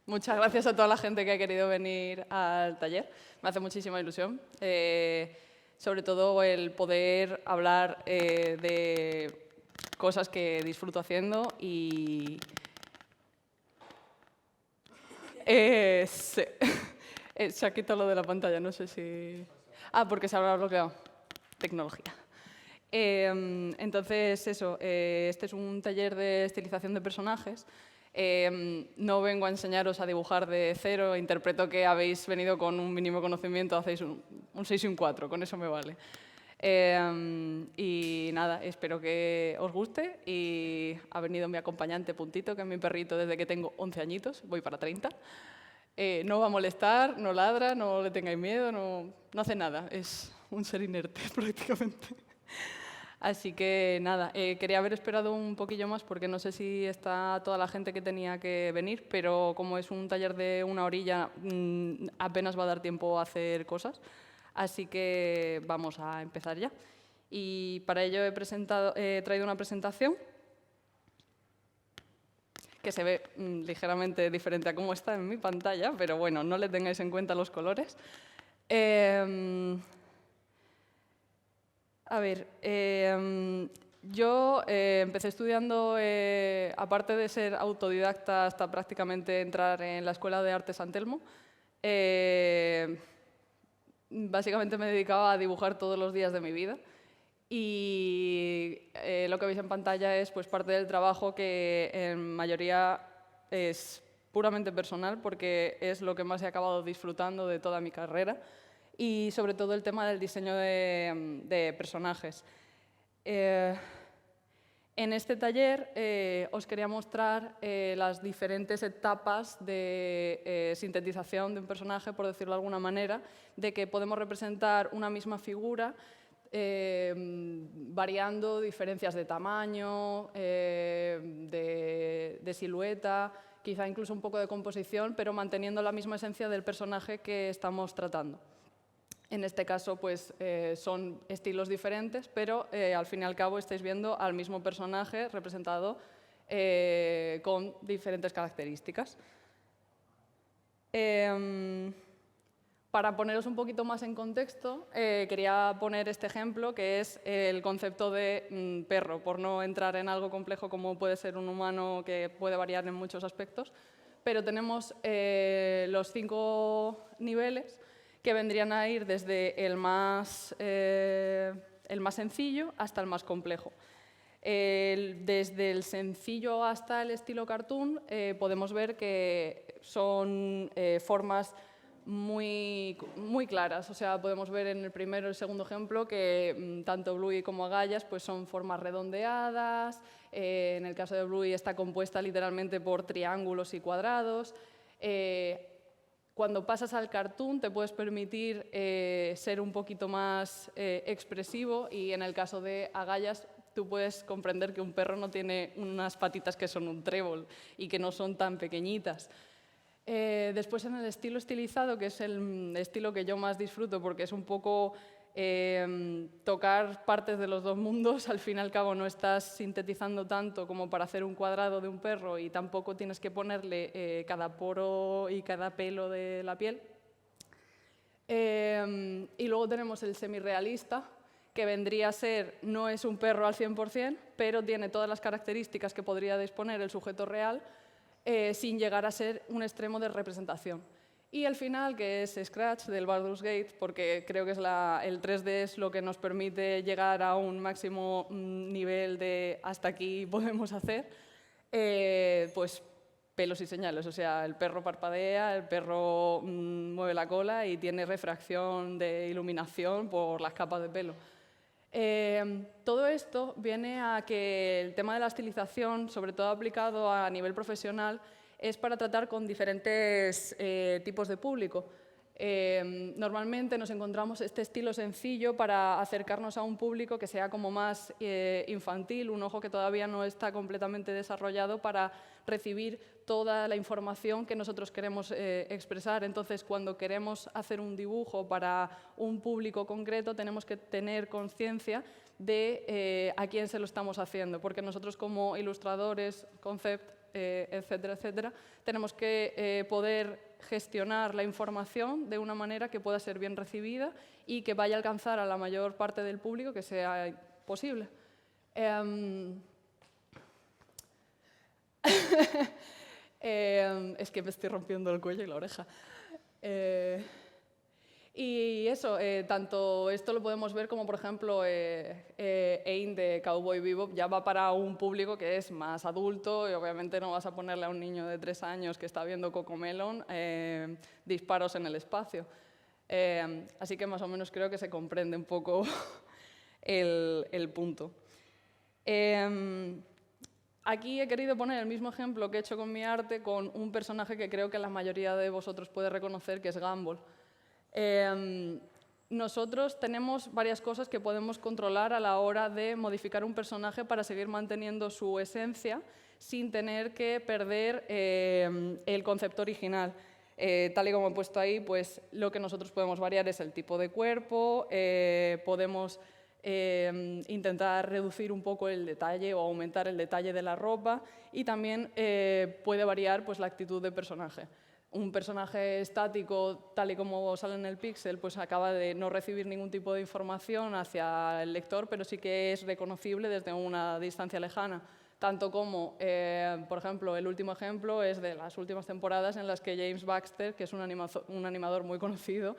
Muchas gracias a toda la gente que ha querido venir al taller. Me hace muchísima ilusión. Sobre todo el poder hablar de cosas que disfruto haciendo y... sí. Se ha quitado lo de la pantalla, no sé si... Ah, porque se habrá bloqueado. Tecnología. Entonces, eso, este es un taller de estilización de personajes. No vengo a enseñaros a dibujar de cero, interpreto que habéis venido con un mínimo conocimiento, hacéis un 6 y un 4, con eso me vale. Y nada, espero que os guste y ha venido mi acompañante Puntito, que es mi perrito desde que tengo 11 añitos, voy para 30. No va a molestar, no ladra, no le tengáis miedo, no hace nada, es un ser inerte prácticamente. Así que nada, quería haber esperado un poquillo más porque no sé si está toda la gente que tenía que venir, pero como es un taller de una horilla, apenas va a dar tiempo a hacer cosas. Así que vamos a empezar ya. Y para ello he traído una presentación que se ve ligeramente diferente a cómo está en mi pantalla, pero bueno, no le tengáis en cuenta los colores. A ver, yo empecé estudiando, aparte de ser autodidacta hasta prácticamente entrar en la Escuela de Arte San Telmo, básicamente me dedicaba a dibujar todos los días de mi vida. Y lo que veis en pantalla es pues, parte del trabajo que en mayoría es puramente personal porque es lo que más he acabado disfrutando de toda mi carrera y sobre todo el tema del diseño de personajes. En este taller os quería mostrar las diferentes etapas de sintetización de un personaje, por decirlo de alguna manera, de que podemos representar una misma figura variando diferencias de tamaño, de silueta, quizá incluso un poco de composición, pero manteniendo la misma esencia del personaje que estamos tratando. En este caso, pues, son estilos diferentes, pero al fin y al cabo estáis viendo al mismo personaje representado con diferentes características. Para poneros un poquito más en contexto, quería poner este ejemplo, que es el concepto de perro, por no entrar en algo complejo como puede ser un humano, que puede variar en muchos aspectos, pero tenemos los 5 niveles, que vendrían a ir desde el más sencillo hasta el más complejo. Desde el sencillo hasta el estilo cartoon podemos ver que son formas muy claras. O sea, podemos ver en el primero y el segundo ejemplo que tanto Bluey como Agallas pues, son formas redondeadas. En el caso de Bluey está compuesta literalmente por triángulos y cuadrados. Cuando pasas al cartoon te puedes permitir ser un poquito más expresivo y en el caso de Agallas tú puedes comprender que un perro no tiene unas patitas que son un trébol y que no son tan pequeñitas. Después en el estilo estilizado, que es el estilo que yo más disfruto porque es un poco tocar partes de los dos mundos, al fin y al cabo no estás sintetizando tanto como para hacer un cuadrado de un perro y tampoco tienes que ponerle cada poro y cada pelo de la piel. Y luego tenemos el semirrealista, que vendría a ser, no es un perro al 100%, pero tiene todas las características que podría disponer el sujeto real, sin llegar a ser un extremo de representación. Y el final, que es Scratch, del Baldur's Gate, porque creo que es el 3D es lo que nos permite llegar a un máximo nivel de hasta aquí podemos hacer, pues pelos y señales. O sea, el perro parpadea, el perro mueve la cola y tiene refracción de iluminación por las capas de pelo. Todo esto viene a que el tema de la estilización, sobre todo aplicado a nivel profesional, es para tratar con diferentes tipos de público. Normalmente nos encontramos este estilo sencillo para acercarnos a un público que sea como más infantil, un ojo que todavía no está completamente desarrollado para recibir toda la información que nosotros queremos expresar. Entonces, cuando queremos hacer un dibujo para un público concreto, tenemos que tener conciencia de a quién se lo estamos haciendo, porque nosotros como ilustradores, concept etcétera, etcétera, tenemos que poder gestionar la información de una manera que pueda ser bien recibida y que vaya a alcanzar a la mayor parte del público que sea posible. Es que me estoy rompiendo el cuello y la oreja. Y eso, tanto esto lo podemos ver como, por ejemplo, Ain de Cowboy Bebop ya va para un público que es más adulto y obviamente no vas a ponerle a un niño de 3 años que está viendo Cocomelon disparos en el espacio. Así que más o menos creo que se comprende un poco el punto. Aquí he querido poner el mismo ejemplo que he hecho con mi arte con un personaje que creo que la mayoría de vosotros puede reconocer, que es Gumball. Nosotros tenemos varias cosas que podemos controlar a la hora de modificar un personaje para seguir manteniendo su esencia sin tener que perder el concepto original. Tal y como he puesto ahí, pues lo que nosotros podemos variar es el tipo de cuerpo, podemos intentar reducir un poco el detalle o aumentar el detalle de la ropa y también puede variar pues, la actitud del personaje. Un personaje estático, tal y como sale en el píxel, pues acaba de no recibir ningún tipo de información hacia el lector, pero sí que es reconocible desde una distancia lejana. Tanto como, por ejemplo, el último ejemplo es de las últimas temporadas en las que James Baxter, que es un animador muy conocido,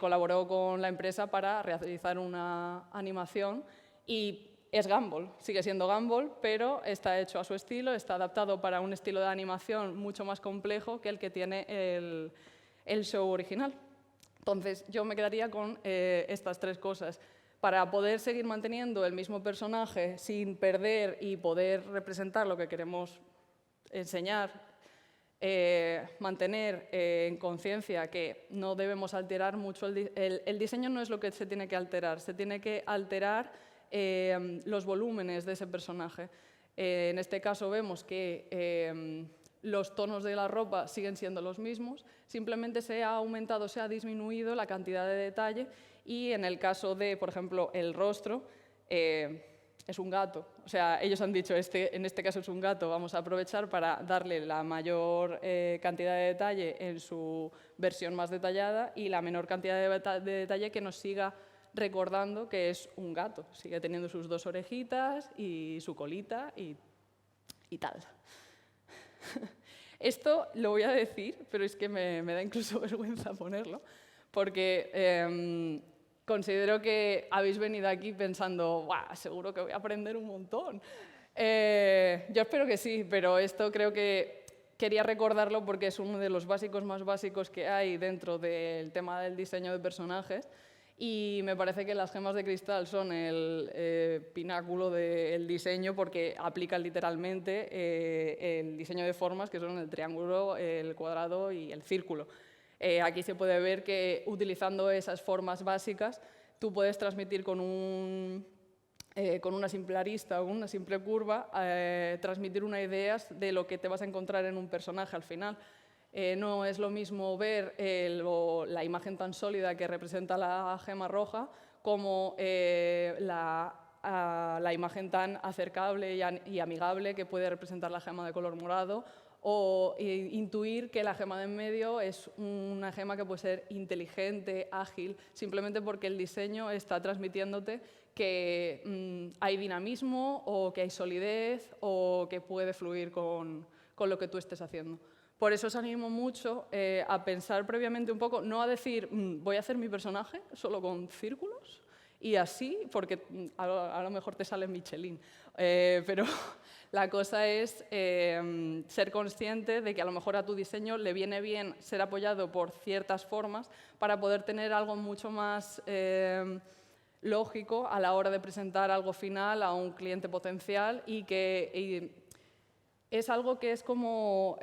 colaboró con la empresa para realizar una animación y es Gumball, sigue siendo Gumball, pero está hecho a su estilo, está adaptado para un estilo de animación mucho más complejo que el que tiene el show original. Entonces, yo me quedaría con estas 3 cosas. Para poder seguir manteniendo el mismo personaje sin perder y poder representar lo que queremos enseñar, mantener en conciencia que no debemos alterar mucho el diseño. No es lo que se tiene que alterar, se tiene que alterar los volúmenes de ese personaje. En este caso vemos que los tonos de la ropa siguen siendo los mismos, simplemente se ha aumentado, se ha disminuido la cantidad de detalle y en el caso de, por ejemplo, el rostro, es un gato. O sea, ellos han dicho, en este caso es un gato, vamos a aprovechar para darle la mayor cantidad de detalle en su versión más detallada y la menor cantidad de detalle que nos siga recordando que es un gato. Sigue teniendo sus 2 orejitas y su colita y tal. Esto lo voy a decir, pero es que me da incluso vergüenza ponerlo, porque considero que habéis venido aquí pensando, ¡guau! Seguro que voy a aprender un montón. Yo espero que sí, pero esto creo que quería recordarlo porque es uno de los básicos más básicos que hay dentro del tema del diseño de personajes. Y me parece que las gemas de cristal son el pináculo del diseño porque aplican literalmente el diseño de formas que son el triángulo, el cuadrado y el círculo. Aquí se puede ver que utilizando esas formas básicas tú puedes transmitir con una simple arista o una simple curva, transmitir una idea de lo que te vas a encontrar en un personaje al final. No es lo mismo ver la imagen tan sólida que representa la gema roja como la imagen tan acercable y amigable que puede representar la gema de color morado, o intuir que la gema de en medio es una gema que puede ser inteligente, ágil, simplemente porque el diseño está transmitiéndote que hay dinamismo o que hay solidez o que puede fluir con lo que tú estés haciendo. Por eso os animo mucho a pensar previamente un poco, no a decir, voy a hacer mi personaje solo con círculos y así, porque a lo mejor te sale Michelin, pero la cosa es ser consciente de que a lo mejor a tu diseño le viene bien ser apoyado por ciertas formas para poder tener algo mucho más lógico a la hora de presentar algo final a un cliente potencial y que es algo que es como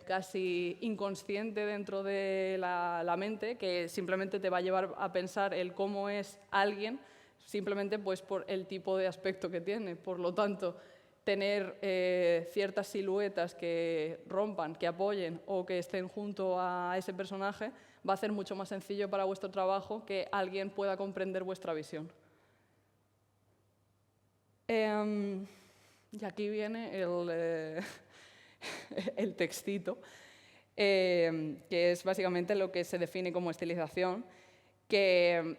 casi inconsciente dentro de la mente, que simplemente te va a llevar a pensar el cómo es alguien, simplemente pues, por el tipo de aspecto que tiene. Por lo tanto, tener ciertas siluetas que rompan, que apoyen o que estén junto a ese personaje va a hacer mucho más sencillo para vuestro trabajo que alguien pueda comprender vuestra visión. Y aquí viene el textito, que es básicamente lo que se define como estilización, que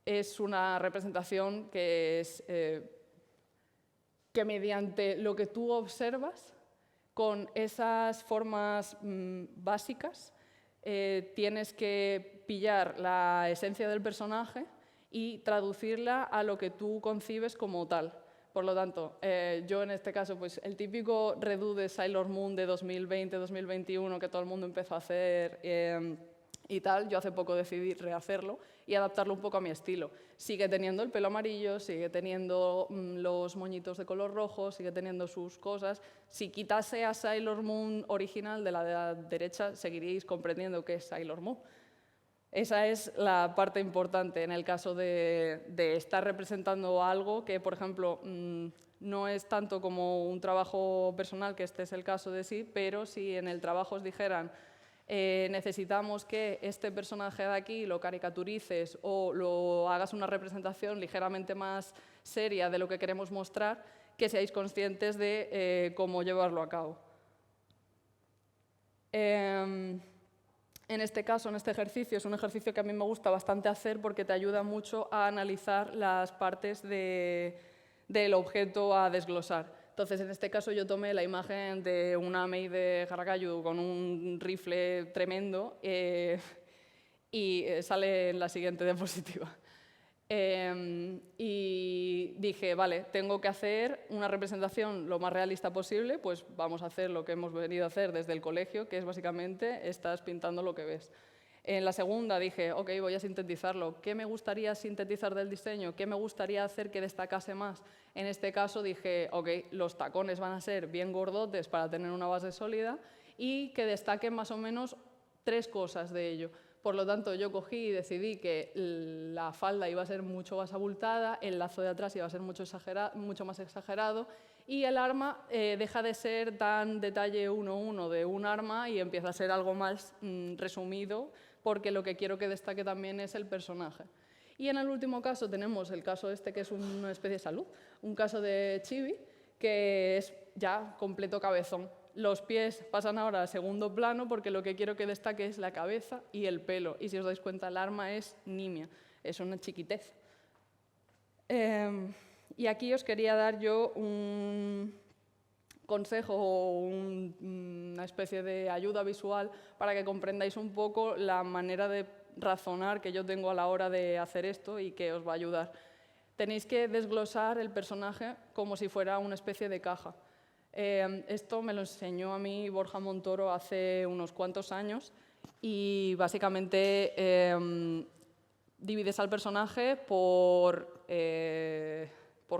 es una representación que es que mediante lo que tú observas, con esas formas básicas, tienes que pillar la esencia del personaje y traducirla a lo que tú concibes como tal. Por lo tanto, yo en este caso, pues el típico redo de Sailor Moon de 2020-2021 que todo el mundo empezó a hacer y tal, yo hace poco decidí rehacerlo y adaptarlo un poco a mi estilo. Sigue teniendo el pelo amarillo, sigue teniendo los moñitos de color rojo, sigue teniendo sus cosas. Si quitase a Sailor Moon original de la derecha, seguiríais comprendiendo que es Sailor Moon. Esa es la parte importante en el caso de estar representando algo que, por ejemplo, no es tanto como un trabajo personal, que este es el caso de sí, pero si en el trabajo os dijeran necesitamos que este personaje de aquí lo caricaturices o lo hagas una representación ligeramente más seria de lo que queremos mostrar, que seáis conscientes de cómo llevarlo a cabo. En este caso, en este ejercicio, es un ejercicio que a mí me gusta bastante hacer porque te ayuda mucho a analizar las partes del objeto a desglosar. Entonces, en este caso, yo tomé la imagen de una Mei de Harakayu con un rifle tremendo y sale en la siguiente diapositiva. Y dije, vale, tengo que hacer una representación lo más realista posible, pues vamos a hacer lo que hemos venido a hacer desde el colegio, que es básicamente estás pintando lo que ves. En la segunda dije, ok, voy a sintetizarlo. ¿Qué me gustaría sintetizar del diseño? ¿Qué me gustaría hacer que destacase más? En este caso dije, ok, los tacones van a ser bien gordotes para tener una base sólida y que destaquen más o menos 3 cosas de ello. Por lo tanto, yo cogí y decidí que la falda iba a ser mucho más abultada, el lazo de atrás iba a ser mucho más exagerado y el arma deja de ser tan detalle 1:1 de un arma y empieza a ser algo más resumido, porque lo que quiero que destaque también es el personaje. Y en el último caso tenemos el caso este, que es una especie de salud, un caso de Chibi, que es ya completo cabezón. Los pies pasan ahora a segundo plano porque lo que quiero que destaque es la cabeza y el pelo. Y si os dais cuenta, el arma es nimia, es una chiquitez. Y aquí os quería dar yo un consejo o una especie de ayuda visual para que comprendáis un poco la manera de razonar que yo tengo a la hora de hacer esto y que os va a ayudar. Tenéis que desglosar el personaje como si fuera una especie de caja. Esto me lo enseñó a mí Borja Montoro hace unos cuantos años y básicamente divides al personaje por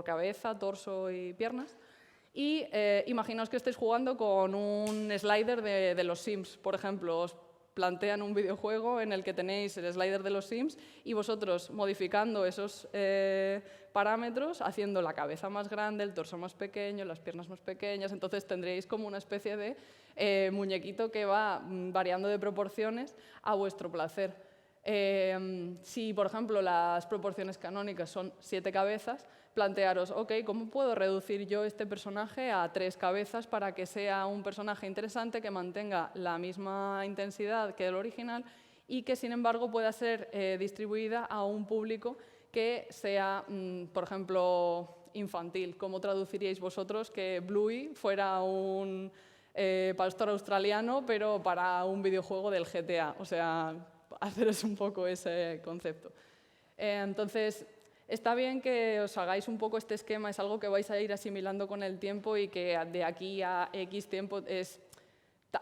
cabeza, torso y piernas. Y imaginaos que estáis jugando con un slider de los Sims, por ejemplo. Os plantean un videojuego en el que tenéis el slider de los Sims y vosotros modificando esos parámetros, haciendo la cabeza más grande, el torso más pequeño, las piernas más pequeñas, entonces tendréis como una especie de muñequito que va variando de proporciones a vuestro placer. Si, por ejemplo, las proporciones canónicas son 7 cabezas, plantearos, ok, ¿cómo puedo reducir yo este personaje a 3 cabezas para que sea un personaje interesante, que mantenga la misma intensidad que el original y que, sin embargo, pueda ser distribuida a un público que sea, por ejemplo, infantil? ¿Cómo traduciríais vosotros que Bluey fuera un pastor australiano, pero para un videojuego del GTA? O sea, haceros un poco ese concepto. Entonces, está bien que os hagáis un poco este esquema, es algo que vais a ir asimilando con el tiempo y que de aquí a X tiempo es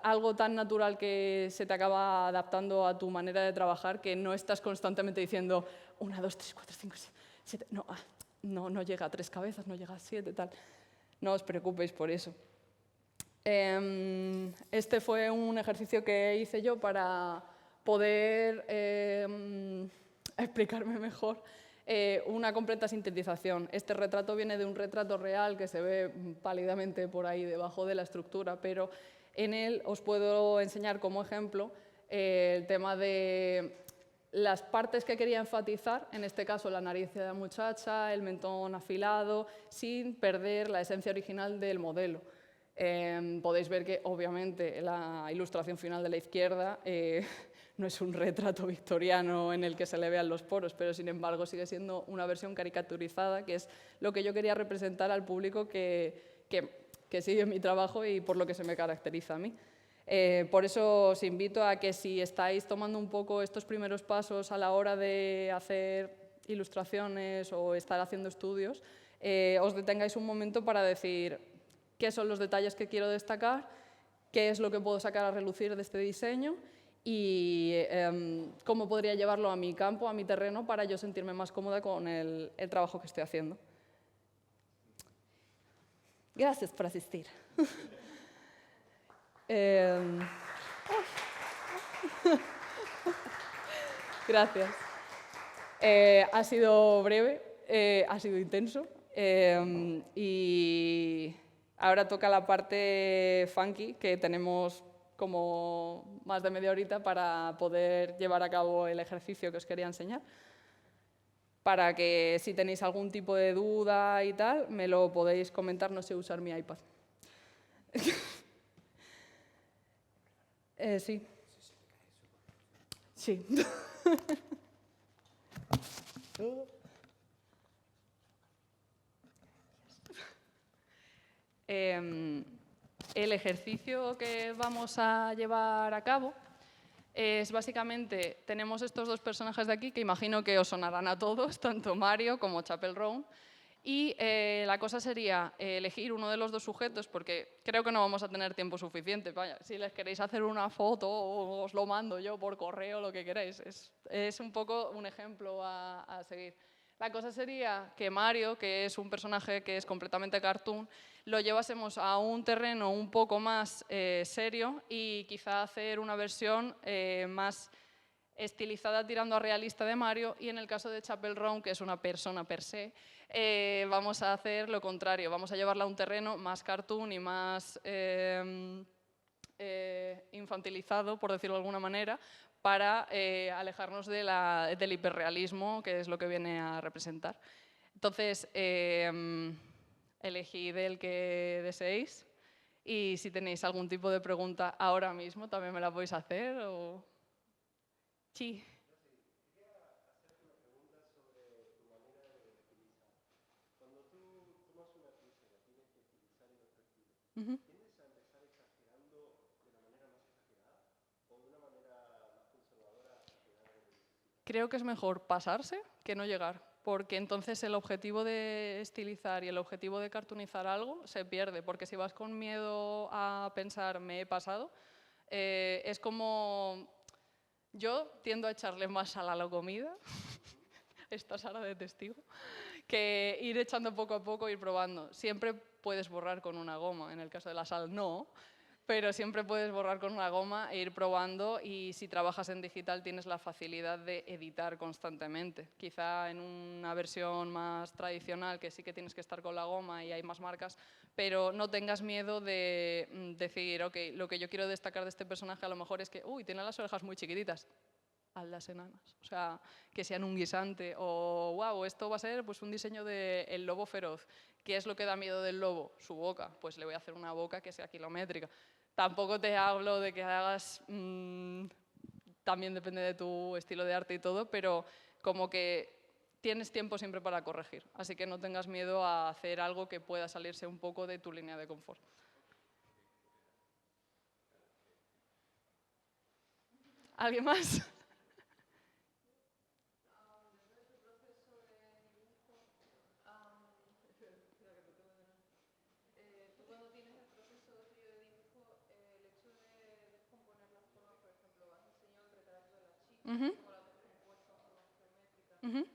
algo tan natural que se te acaba adaptando a tu manera de trabajar que no estás constantemente diciendo 1, 2, 3, 4, 5, 6, 7, no llega a 3 cabezas, no llega a 7, tal. No os preocupéis por eso. Este fue un ejercicio que hice yo para poder explicarme mejor una completa sintetización. Este retrato viene de un retrato real que se ve pálidamente por ahí debajo de la estructura, pero en él os puedo enseñar como ejemplo el tema de las partes que quería enfatizar, en este caso la nariz de la muchacha, el mentón afilado, sin perder la esencia original del modelo. Podéis ver que, obviamente, la ilustración final de la izquierda no es un retrato victoriano en el que se le vean los poros, pero, sin embargo, sigue siendo una versión caricaturizada, que es lo que yo quería representar al público que sigue mi trabajo y por lo que se me caracteriza a mí. Por eso os invito a que, si estáis tomando un poco estos primeros pasos a la hora de hacer ilustraciones o estar haciendo estudios, os detengáis un momento para decir qué son los detalles que quiero destacar, qué es lo que puedo sacar a relucir de este diseño y cómo podría llevarlo a mi campo, a mi terreno, para yo sentirme más cómoda con el trabajo que estoy haciendo. Gracias por asistir. Gracias. Ha sido breve, ha sido intenso y ahora toca la parte funky, que tenemos como más de media horita para poder llevar a cabo el ejercicio que os quería enseñar. Para que, si tenéis algún tipo de duda y tal, me lo podéis comentar. No sé usar mi iPad. Sí. Sí. El ejercicio que vamos a llevar a cabo es básicamente, tenemos estos dos personajes de aquí que imagino que os sonarán a todos, tanto Mario como Chapel Roan, y la cosa sería elegir uno de los dos sujetos, porque creo que no vamos a tener tiempo suficiente. Vaya, si les queréis hacer una foto, os lo mando yo por correo, lo que queráis. Es un poco un ejemplo a seguir. La cosa sería que Mario, que es un personaje que es completamente cartoon, lo llevásemos a un terreno un poco más serio y quizá hacer una versión más estilizada tirando a realista de Mario, y en el caso de Chapel Roan, que es una persona per se, vamos a hacer lo contrario, vamos a llevarla a un terreno más cartoon y más infantilizado, por decirlo de alguna manera, para alejarnos del hiperrealismo, que es lo que viene a representar. Entonces, elegid el que deseéis, y si tenéis algún tipo de pregunta ahora mismo también me la podéis hacer. O... Sí. Uh-huh. Creo que es mejor pasarse que no llegar, porque entonces el objetivo de estilizar y el objetivo de cartoonizar algo se pierde, porque si vas con miedo a pensar me he pasado, es como... Yo tiendo a echarle más sal a la comida, esta Sara de testigo, que ir echando poco a poco, ir probando. Siempre puedes borrar con una goma, en el caso de la sal no, pero siempre puedes borrar con una goma e ir probando, y si trabajas en digital tienes la facilidad de editar constantemente. Quizá en una versión más tradicional, que sí que tienes que estar con la goma y hay más marcas, pero no tengas miedo de decir, ok, lo que yo quiero destacar de este personaje a lo mejor es que, uy, tiene las orejas muy chiquititas. Hazlas enanas, o sea, que sean un guisante, o wow, esto va a ser pues un diseño del lobo feroz. ¿Qué es lo que da miedo del lobo? Su boca, pues le voy a hacer una boca que sea kilométrica. Tampoco te hablo de que hagas, también depende de tu estilo de arte y todo, pero como que tienes tiempo siempre para corregir, así que no tengas miedo a hacer algo que pueda salirse un poco de tu línea de confort. ¿Alguien más? Uh-huh. Uh-huh.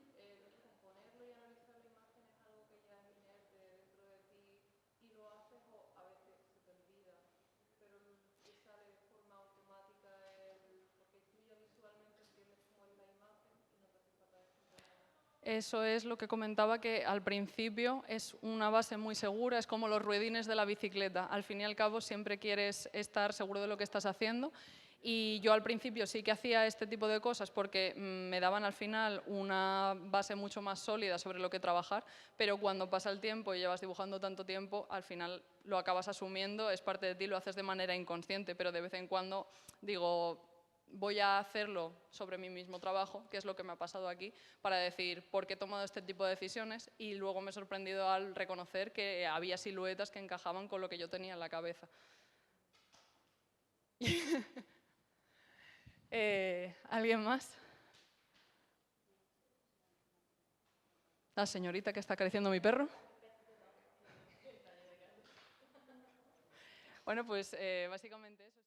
Eso es lo que comentaba, que al principio es una base muy segura, es como los ruedines de la bicicleta. Al fin y al cabo siempre quieres estar seguro de lo que estás haciendo, Y yo al principio sí que hacía este tipo de cosas porque me daban al final una base mucho más sólida sobre lo que trabajar, pero cuando pasa el tiempo y llevas dibujando tanto tiempo, al final lo acabas asumiendo, es parte de ti, lo haces de manera inconsciente, pero de vez en cuando digo, voy a hacerlo sobre mi mismo trabajo, que es lo que me ha pasado aquí, para decir por qué he tomado este tipo de decisiones, y luego me he sorprendido al reconocer que había siluetas que encajaban con lo que yo tenía en la cabeza. ¿Alguien más? La señorita que está acariciando a mi perro. Bueno, pues básicamente eso.